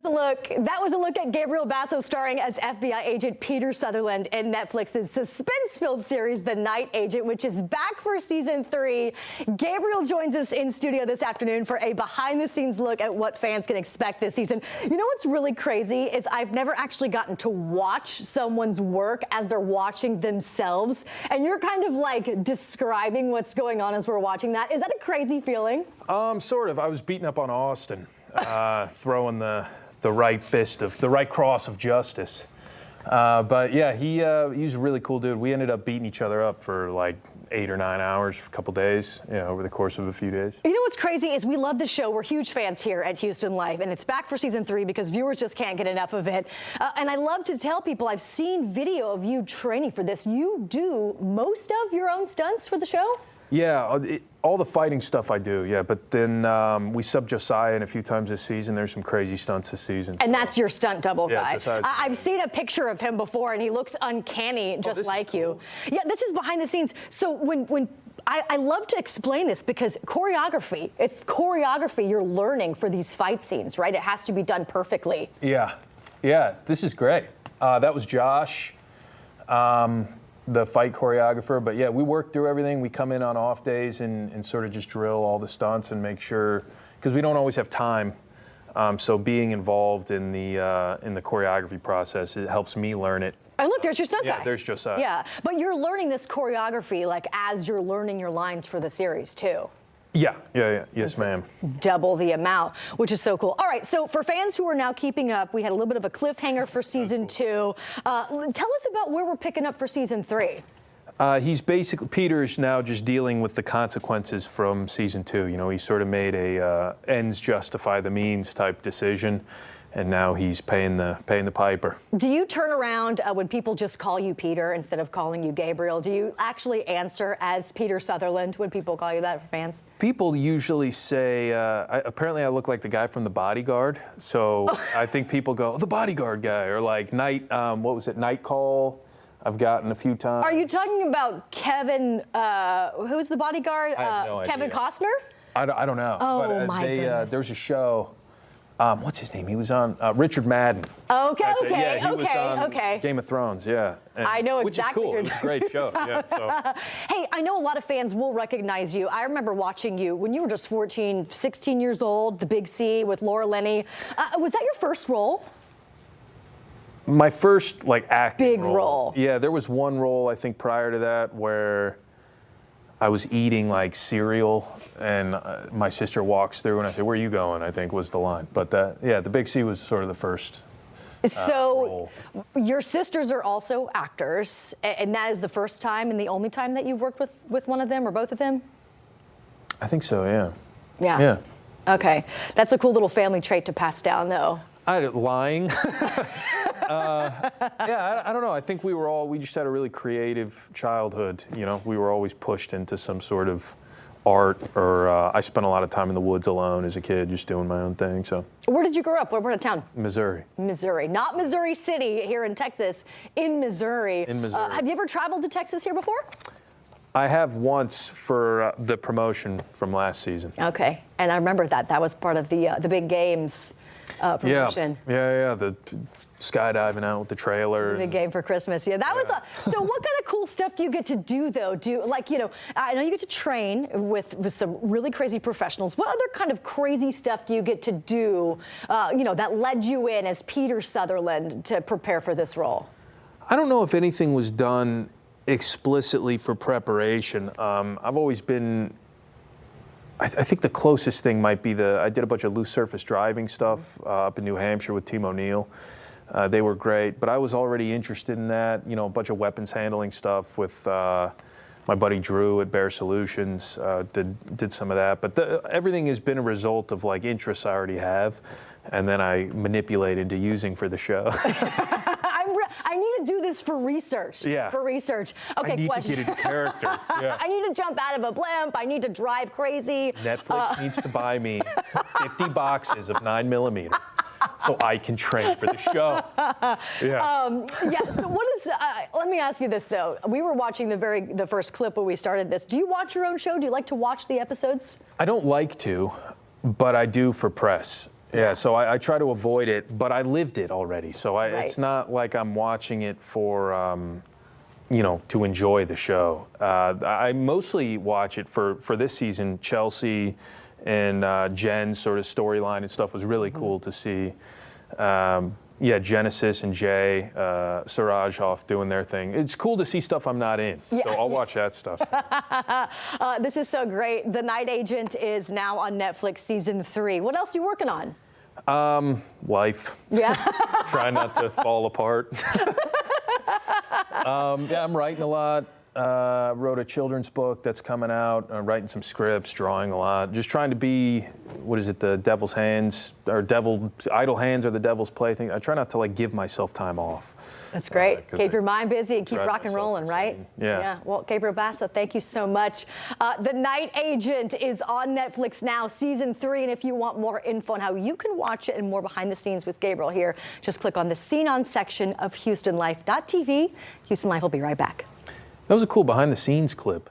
That was a look at Gabriel Basso starring as FBI agent Peter Sutherland in Netflix's suspense-filled series, The Night Agent, which is back for season 3. Gabriel joins us in studio this afternoon for a behind-the-scenes look at what fans can expect this season. You know what's really crazy is I've never actually gotten to watch someone's work as they're watching themselves, and you're kind of like describing what's going on as we're watching that. Is that a crazy feeling? Sort of. I was beating up on Austin, throwing the right fist of the right cross of justice. But yeah, he's a really cool dude. We ended up beating each other up for like 8 or 9 hours for a couple days, over the course of a few days. You know what's crazy is we love the show. We're huge fans here at Houston Life, and it's back for season 3 because viewers just can't get enough of it. And I love to tell people I've seen video of you training for this. You do most of your own stunts for the show? Yeah, all the fighting stuff I do, yeah. But then we sub Josiah in a few times this season. There's some crazy stunts this season. And that's your stunt double guy. Josiah's I've seen a picture of him before, and he looks uncanny, just like you. Yeah, this is behind the scenes. So when I love to explain this because choreography, it's choreography you're learning for these fight scenes, right? It has to be done perfectly. Yeah, this is great. That was Josh. The fight choreographer, but yeah, we work through everything. We come in on off days and sort of just drill all the stunts and make sure, because we don't always have time. So being involved in the choreography process, it helps me learn it. And look, there's your stunt guy. Yeah, there's Josiah. Yeah, but you're learning this choreography like as you're learning your lines for the series too. Yeah. Yes, ma'am. Double the amount, which is so cool. All right, so for fans who are now keeping up, we had a little bit of a cliffhanger for season 2. Tell us about where we're picking up for season 3. Peter's now just dealing with the consequences from season 2. He sort of made a ends justify the means type decision, and now he's paying the piper. Do you turn around when people just call you Peter instead of calling you Gabriel? Do you actually answer as Peter Sutherland when people call you that for fans? People usually say, apparently I look like the guy from The Bodyguard, so I think people go, the Bodyguard guy, or like Night Call. I've gotten a few times. Are you talking about Kevin, who's the Bodyguard? I have no Kevin idea. Costner? I don't know. Oh, my goodness. There's a show. What's his name? He was on Richard Madden. Okay. He was on Game of Thrones, yeah. I know exactly. Which is cool. It was a great show, yeah. So. Hey, I know a lot of fans will recognize you. I remember watching you when you were just 14, 16 years old, The Big C with Laura Linney. Was that your first role? My first, acting big role. Yeah, there was one role, I think, prior to that where I was eating cereal, and my sister walks through, and I say, "Where are you going?" I think was the line. But The Big C was sort of the first. So your sisters are also actors, and that is the first time and the only time that you've worked with one of them or both of them? I think so, yeah. Yeah. Okay, that's a cool little family trait to pass down, though. Lying. I don't know. I think we just had a really creative childhood. We were always pushed into some sort of art, or I spent a lot of time in the woods alone as a kid, just doing my own thing. So. Where did you grow up? What part of town? Missouri. Missouri, not Missouri City here in Texas. In Missouri. In Missouri. Have you ever traveled to Texas here before? I have once for the promotion from last season. Okay, and I remember that was part of the big games promotion. Yeah. The skydiving out with the trailer. The big game for Christmas. Yeah, that was. So, what kind of cool stuff do you get to do though? I know you get to train with some really crazy professionals. What other kind of crazy stuff do you get to do? That led you in as Peter Sutherland to prepare for this role. I don't know if anything was done explicitly for preparation. I've always been. I think the closest thing might be I did a bunch of loose surface driving stuff up in New Hampshire with Team O'Neill. They were great, but I was already interested in that, a bunch of weapons handling stuff with my buddy Drew at Bear Solutions, did some of that. But everything has been a result of interests I already have, and then I manipulate into using for the show. I need to do this for research. Yeah. For research. Okay, I need question. to get into character. Yeah. I need to jump out of a blimp. I need to drive crazy. Netflix needs to buy me 50 boxes of 9mm. So I can train for the show. So what is? Let me ask you this though. We were watching the first clip when we started this. Do you watch your own show? Do you like to watch the episodes? I don't like to, but I do for press. Yeah, so I try to avoid it, but I lived it already. So Right. it's not like I'm watching it for, you know, to enjoy the show. I mostly watch it for this season. Chelsea and Jen's sort of storyline and stuff was really cool to see. Yeah, Genesis and Jay, Siraj off doing their thing. It's cool to see stuff I'm not in, so I'll watch that stuff. This is so great. The Night Agent is now on Netflix, season 3. What else are you working on? Life. Yeah. Try not to fall apart. Yeah, I'm writing a lot. Wrote a children's book that's coming out. Writing some scripts, drawing a lot. Just trying to be, what is it, the devil's hands, or idle hands are the devil's plaything. I try not to like give myself time off. That's great. Keep your mind busy and keep drive rock and myself rolling, right? insane. Yeah. Well, Gabriel Basso, thank you so much. The Night Agent is on Netflix now, season 3. And if you want more info on how you can watch it and more behind the scenes with Gabriel here, just click on the Scene On section of HoustonLife.tv. Houston Life will be right back. That was a cool behind the scenes clip.